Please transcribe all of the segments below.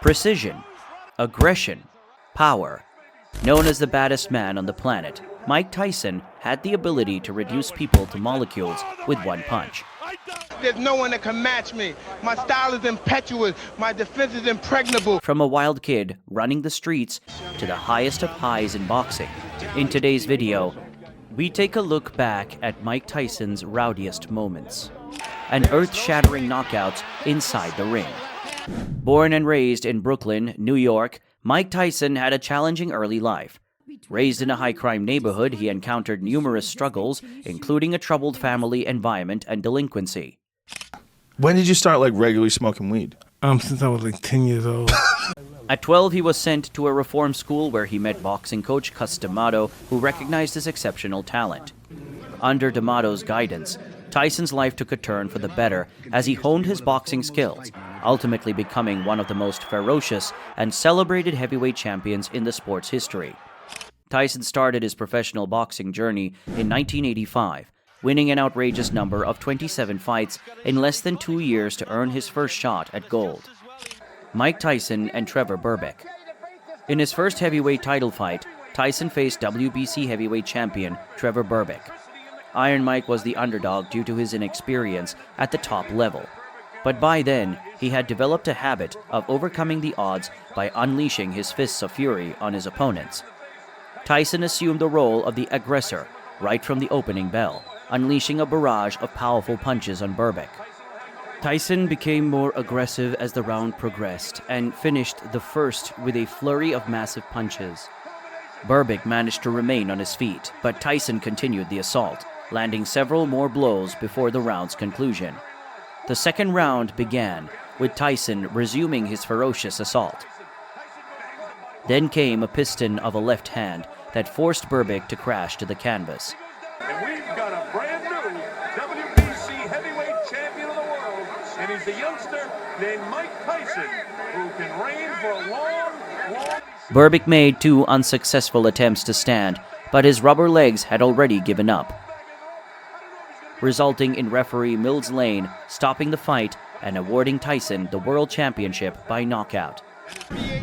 Precision, aggression, power. Known as the baddest man on the planet, Mike Tyson had the ability to reduce people to molecules with one punch. There's no one that can match me. My style is impetuous. My defense is impregnable. From a wild kid running the streets to the highest of highs in boxing. In today's video, we take a look back at Mike Tyson's rowdiest moments and earth-shattering knockouts inside the ring. Born and raised in Brooklyn, New York, Mike Tyson had a challenging early life. Raised in a high-crime neighborhood, he encountered numerous struggles, including a troubled family environment and delinquency. When did you start regularly smoking weed? Since I was 10 years old. At 12, he was sent to a reform school where he met boxing coach Cus D'Amato, who recognized his exceptional talent. Under D'Amato's guidance, Tyson's life took a turn for the better as he honed his boxing skills, ultimately becoming one of the most ferocious and celebrated heavyweight champions in the sport's history. Tyson started his professional boxing journey in 1985, winning an outrageous number of 27 fights in less than 2 years to earn his first shot at gold. Mike Tyson and Trevor Berbick. In his first heavyweight title fight, Tyson faced WBC heavyweight champion Trevor Berbick. Iron Mike was the underdog due to his inexperience at the top level. But by then, he had developed a habit of overcoming the odds by unleashing his fists of fury on his opponents. Tyson assumed the role of the aggressor right from the opening bell, unleashing a barrage of powerful punches on Berbick. Tyson became more aggressive as the round progressed and finished the first with a flurry of massive punches. Berbick managed to remain on his feet, but Tyson continued the assault, landing several more blows before the round's conclusion. The second round began with Tyson resuming his ferocious assault. Then came a piston of a left hand that forced Berbick to crash to the canvas. And we've got a brand new WBC heavyweight champion of the world, and he's a youngster named Mike Tyson, who can reign for a long... Berbick made 2 unsuccessful attempts to stand, but his rubber legs had already given up, resulting in referee Mills Lane stopping the fight and awarding Tyson the world championship by knockout.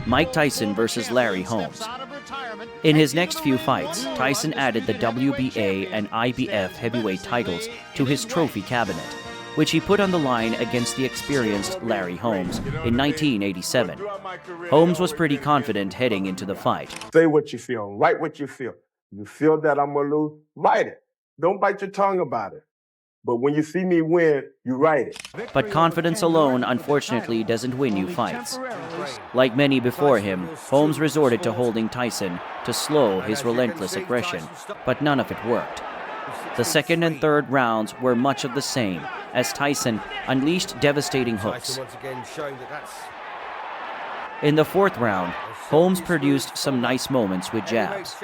Mike Tyson versus Larry Holmes. In his next few fights, Tyson added the WBA and IBF heavyweight titles to his trophy cabinet, which he put on the line against the experienced Larry Holmes in 1987. Holmes was pretty confident heading into the fight. Say what you feel, write what you feel. You feel that I'm gonna lose, write it. Don't bite your tongue about it. But when you see me win, you write it. But confidence alone, unfortunately, doesn't win you fights. Like many before him, Holmes resorted to holding Tyson to slow his relentless aggression, but none of it worked. The second and third rounds were much of the same, as Tyson unleashed devastating hooks. In the fourth round, Holmes produced some nice moments with jabs.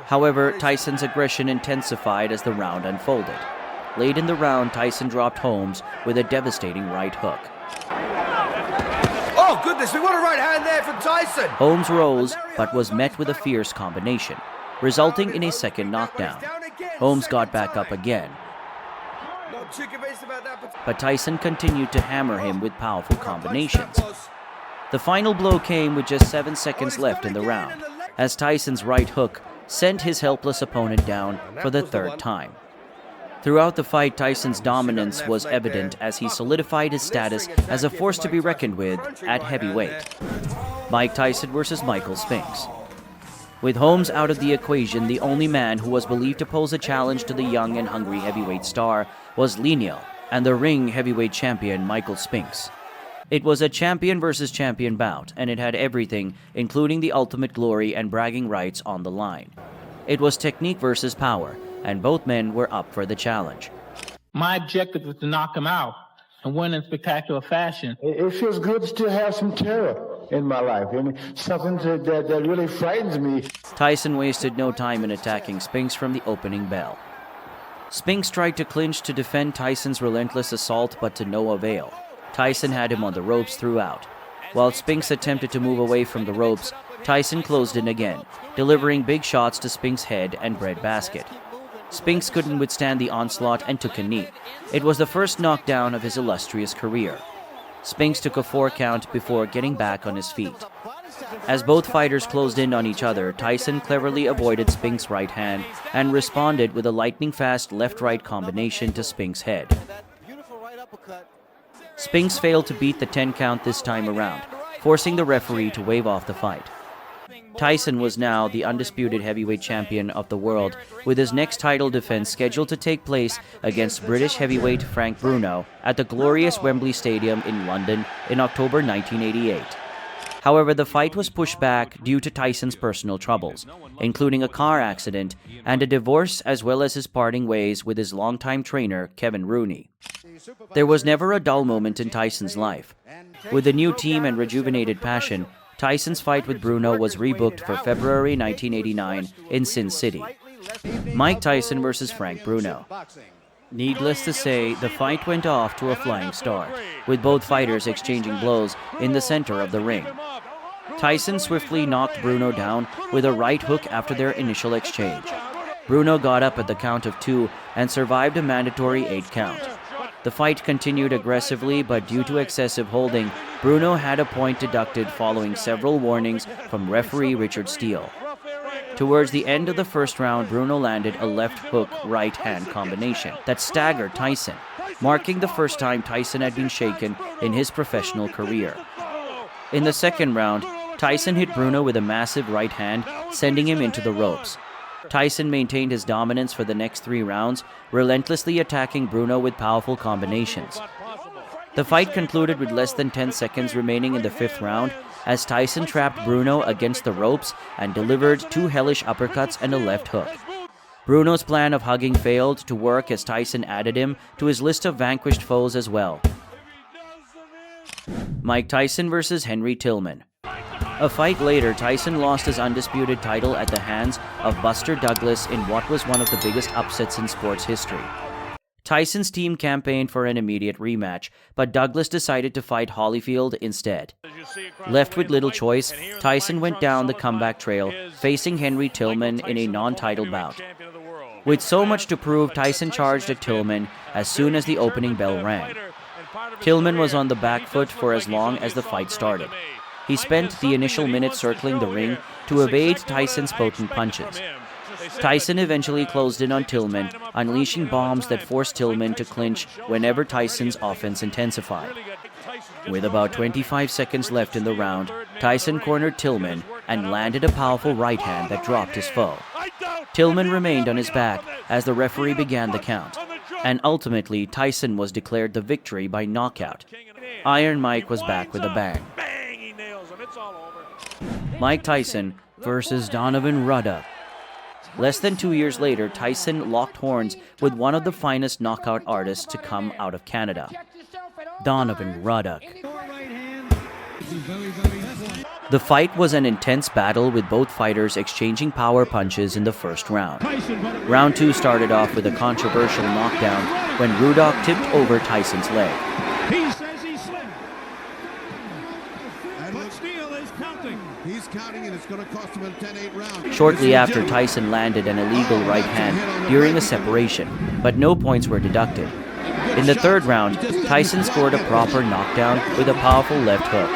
However, Tyson's aggression intensified as the round unfolded. Late in the round, Tyson dropped Holmes with a devastating right hook. Oh goodness, we want a right hand there from Tyson! Holmes rose, but was met with a fierce combination, resulting in a second knockdown. Holmes got back up again, but Tyson continued to hammer him with powerful combinations. The final blow came with just 7 seconds left in the round, as Tyson's right hook sent his helpless opponent down for the third time. Throughout the fight, Tyson's dominance was evident as he solidified his status as a force to be reckoned with at heavyweight. Mike Tyson versus Michael Spinks. With Holmes out of the equation, the only man who was believed to pose a challenge to the young and hungry heavyweight star was lineal and the ring heavyweight champion Michael Spinks. It was a champion versus champion bout, and it had everything, including the ultimate glory and bragging rights, on the line. It was technique versus power, and both men were up for the challenge. My objective was to knock him out and win in spectacular fashion. It feels good to still have some terror in my life, and something that really frightens me. Tyson wasted no time in attacking Spinks from the opening bell. Spinks tried to clinch to defend Tyson's relentless assault, but to no avail. Tyson had him on the ropes throughout. While Spinks attempted to move away from the ropes, Tyson closed in again, delivering big shots to Spinks' head and breadbasket. Spinks couldn't withstand the onslaught and took a knee. It was the first knockdown of his illustrious career. Spinks took a 4 count before getting back on his feet. As both fighters closed in on each other, Tyson cleverly avoided Spinks' right hand and responded with a lightning-fast left-right combination to Spinks' head. Spinks failed to beat the 10 count this time around, forcing the referee to wave off the fight. Tyson was now the undisputed heavyweight champion of the world, with his next title defense scheduled to take place against British heavyweight Frank Bruno at the glorious Wembley Stadium in London in October 1988. However, the fight was pushed back due to Tyson's personal troubles, including a car accident and a divorce, as well as his parting ways with his longtime trainer, Kevin Rooney. There was never a dull moment in Tyson's life. With a new team and rejuvenated passion, Tyson's fight with Bruno was rebooked for February 1989 in Sin City. Mike Tyson versus Frank Bruno. Needless to say, the fight went off to a flying start, with both fighters exchanging blows in the center of the ring. Tyson swiftly knocked Bruno down with a right hook after their initial exchange. Bruno got up at the count of 2 and survived a mandatory 8 count. The fight continued aggressively, but due to excessive holding, Bruno had a point deducted following several warnings from referee Richard Steele. Towards the end of the first round, Bruno landed a left hook right hand combination that staggered Tyson, marking the first time Tyson had been shaken in his professional career. In the second round, Tyson hit Bruno with a massive right hand, sending him into the ropes. Tyson maintained his dominance for the next 3 rounds, relentlessly attacking Bruno with powerful combinations. The fight concluded with less than 10 seconds remaining in the 5th round, as Tyson trapped Bruno against the ropes and delivered 2 hellish uppercuts and a left hook. Bruno's plan of hugging failed to work as Tyson added him to his list of vanquished foes as well. Mike Tyson versus Henry Tillman. A fight later, Tyson lost his undisputed title at the hands of Buster Douglas in what was one of the biggest upsets in sports history. Tyson's team campaigned for an immediate rematch, but Douglas decided to fight Holyfield instead. Left with little choice, Tyson went down the comeback trail, facing Henry Tillman in a non-title bout. With so much to prove, Tyson charged at Tillman as soon as the opening bell rang. Tillman was on the back foot for as long as the fight started. He spent the initial minute circling the ring to evade Tyson's potent punches. Tyson eventually closed in on Tillman, unleashing bombs that forced Tillman to clinch whenever Tyson's offense intensified. With about 25 seconds left in the round, Tyson cornered Tillman and landed a powerful right hand that dropped his foe. Tillman remained on his back as the referee began the count, and ultimately Tyson was declared the victory by knockout. Iron Mike was back with a bang. Mike Tyson versus Donovan Ruddock. Less than 2 years later, Tyson locked horns with one of the finest knockout artists to come out of Canada, Donovan Ruddock. The fight was an intense battle with both fighters exchanging power punches in the first round. Round 2 started off with a controversial knockdown when Ruddock tipped over Tyson's leg. He says he slipped. But Steele is counting. He's counting, and it's going to cost him a 10-8 round. Shortly after, Tyson landed an illegal right hand during a separation, but no points were deducted. In the third round, Tyson scored a proper knockdown with a powerful left hook.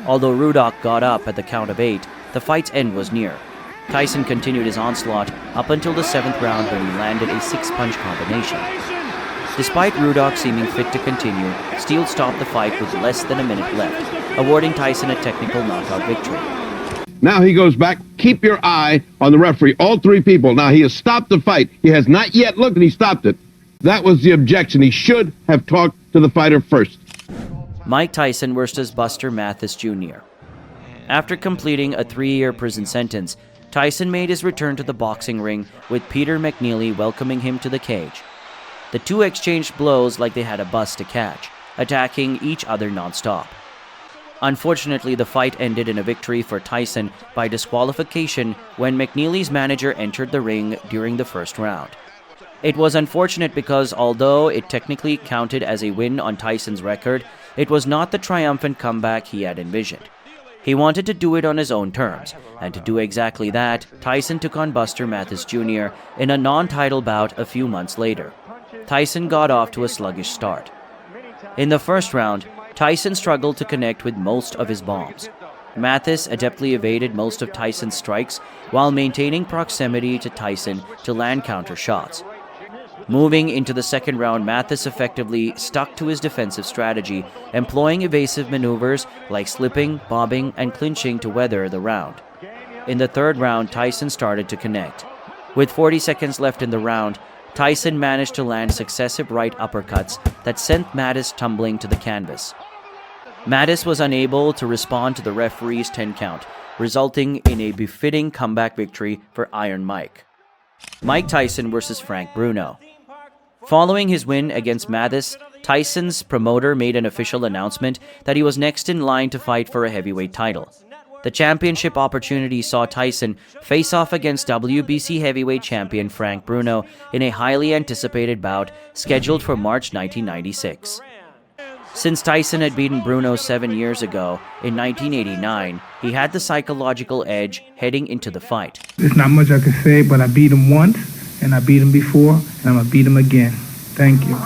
Although Ruddock got up at the count of 8, the fight's end was near. Tyson continued his onslaught up until the 7th round when he landed a 6-punch combination. Despite Ruddock seeming fit to continue, Steele stopped the fight with less than a minute left, awarding Tyson a technical knockout victory. Now he goes back. Keep your eye on the referee. All 3 people. Now he has stopped the fight. He has not yet looked, and he stopped it. That was the objection. He should have talked to the fighter first. Mike Tyson versus Buster Mathis Jr. After completing a 3-year prison sentence, Tyson made his return to the boxing ring, with Peter McNeely welcoming him to the cage. The two exchanged blows like they had a bus to catch, attacking each other non-stop. Unfortunately, the fight ended in a victory for Tyson by disqualification when McNeely's manager entered the ring during the first round. It was unfortunate because although it technically counted as a win on Tyson's record, it was not the triumphant comeback he had envisioned. He wanted to do it on his own terms, and to do exactly that, Tyson took on Buster Mathis Jr. in a non-title bout a few months later. Tyson got off to a sluggish start. In the first round, Tyson struggled to connect with most of his bombs. Mathis adeptly evaded most of Tyson's strikes while maintaining proximity to Tyson to land counter shots. Moving into the second round, Mathis effectively stuck to his defensive strategy, employing evasive maneuvers like slipping, bobbing, and clinching to weather the round. In the third round, Tyson started to connect. With 40 seconds left in the round, Tyson managed to land successive right uppercuts that sent Mathis tumbling to the canvas. Mathis was unable to respond to the referee's 10 count, resulting in a befitting comeback victory for Iron Mike. Mike Tyson versus Frank Bruno. Following his win against Mathis, Tyson's promoter made an official announcement that he was next in line to fight for a heavyweight title. The championship opportunity saw Tyson face off against WBC heavyweight champion Frank Bruno in a highly anticipated bout scheduled for March 1996. Since Tyson had beaten Bruno 7 years ago, in 1989, he had the psychological edge heading into the fight. There's not much I can say, but I beat him once, and I beat him before, and I'm going to beat him again. Thank you.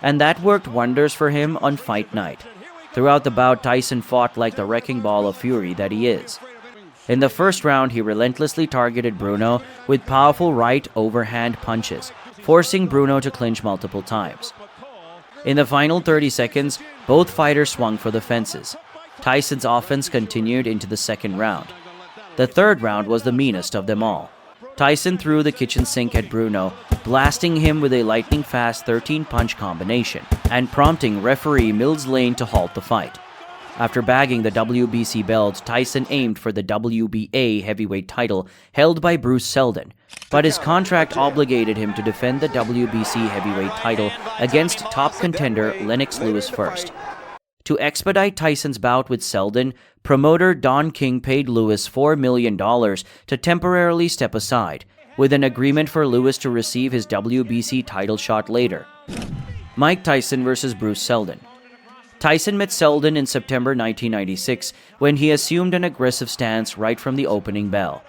And that worked wonders for him on fight night. Throughout the bout, Tyson fought like the wrecking ball of fury that he is. In the first round, he relentlessly targeted Bruno with powerful right overhand punches, forcing Bruno to clinch multiple times. In the final 30 seconds, both fighters swung for the fences. Tyson's offense continued into the second round. The third round was the meanest of them all. Tyson threw the kitchen sink at Bruno, blasting him with a lightning-fast 13-punch combination and prompting referee Mills Lane to halt the fight. After bagging the WBC belt, Tyson aimed for the WBA heavyweight title held by Bruce Seldon, but his contract obligated him to defend the WBC heavyweight title against top contender Lennox Lewis first. To expedite Tyson's bout with Seldon, promoter Don King paid Lewis $4 million to temporarily step aside, with an agreement for Lewis to receive his WBC title shot later. Mike Tyson versus Bruce Seldon. Tyson met Seldon in September 1996 when he assumed an aggressive stance right from the opening bell.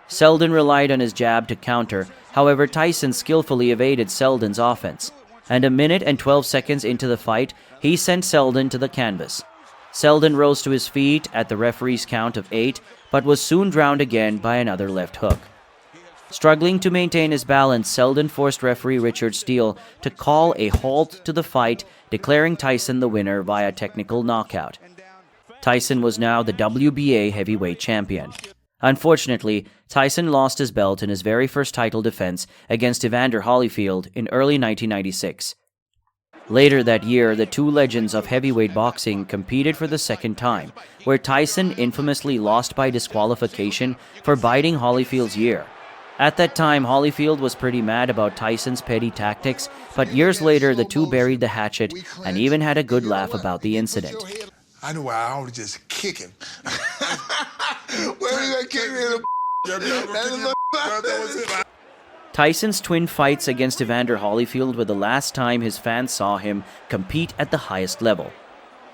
Seldon relied on his jab to counter, however Tyson skillfully evaded Seldon's offense, and a minute and 12 seconds into the fight, he sent Seldon to the canvas. Seldon rose to his feet at the referee's count of 8, but was soon drowned again by another left hook. Struggling to maintain his balance, Seldon forced referee Richard Steele to call a halt to the fight, declaring Tyson the winner via technical knockout. Tyson was now the WBA heavyweight champion. Unfortunately, Tyson lost his belt in his very first title defense against Evander Holyfield in early 1996. Later that year, the two legends of heavyweight boxing competed for the second time, where Tyson infamously lost by disqualification for biting Holyfield's ear. At that time, Holyfield was pretty mad about Tyson's petty tactics, but years later, the two buried the hatchet and even had a good laugh about the incident. I knew why I would just kick him. Where are you gonna kick me? Tyson's twin fights against Evander Holyfield were the last time his fans saw him compete at the highest level.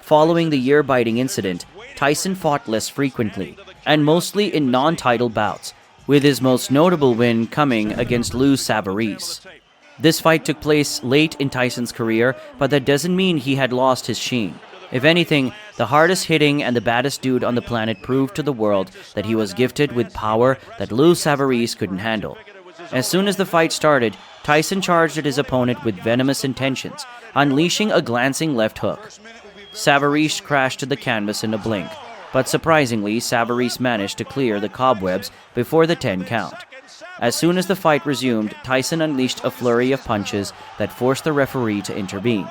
Following the ear-biting incident, Tyson fought less frequently, and mostly in non-title bouts, with his most notable win coming against Lou Savarese. This fight took place late in Tyson's career, but that doesn't mean he had lost his sheen. If anything, the hardest hitting and the baddest dude on the planet proved to the world that he was gifted with power that Lou Savarese couldn't handle. As soon as the fight started, Tyson charged at his opponent with venomous intentions, unleashing a glancing left hook. Savarese crashed to the canvas in a blink, but surprisingly, Savarese managed to clear the cobwebs before the 10 count. As soon as the fight resumed, Tyson unleashed a flurry of punches that forced the referee to intervene.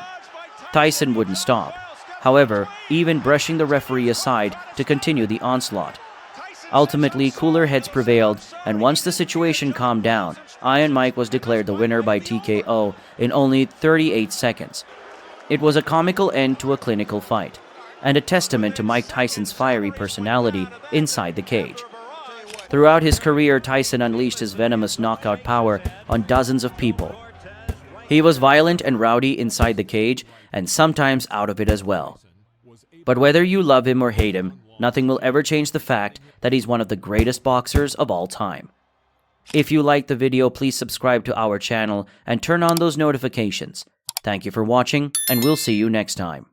Tyson wouldn't stop, however, even brushing the referee aside to continue the onslaught. Ultimately, cooler heads prevailed, and once the situation calmed down, Iron Mike was declared the winner by TKO in only 38 seconds. It was a comical end to a clinical fight, and a testament to Mike Tyson's fiery personality inside the cage. Throughout his career, Tyson unleashed his venomous knockout power on dozens of people. He was violent and rowdy inside the cage, and sometimes out of it as well. But whether you love him or hate him, nothing will ever change the fact that he's one of the greatest boxers of all time. If you liked the video, please subscribe to our channel and turn on those notifications. Thank you for watching, and we'll see you next time.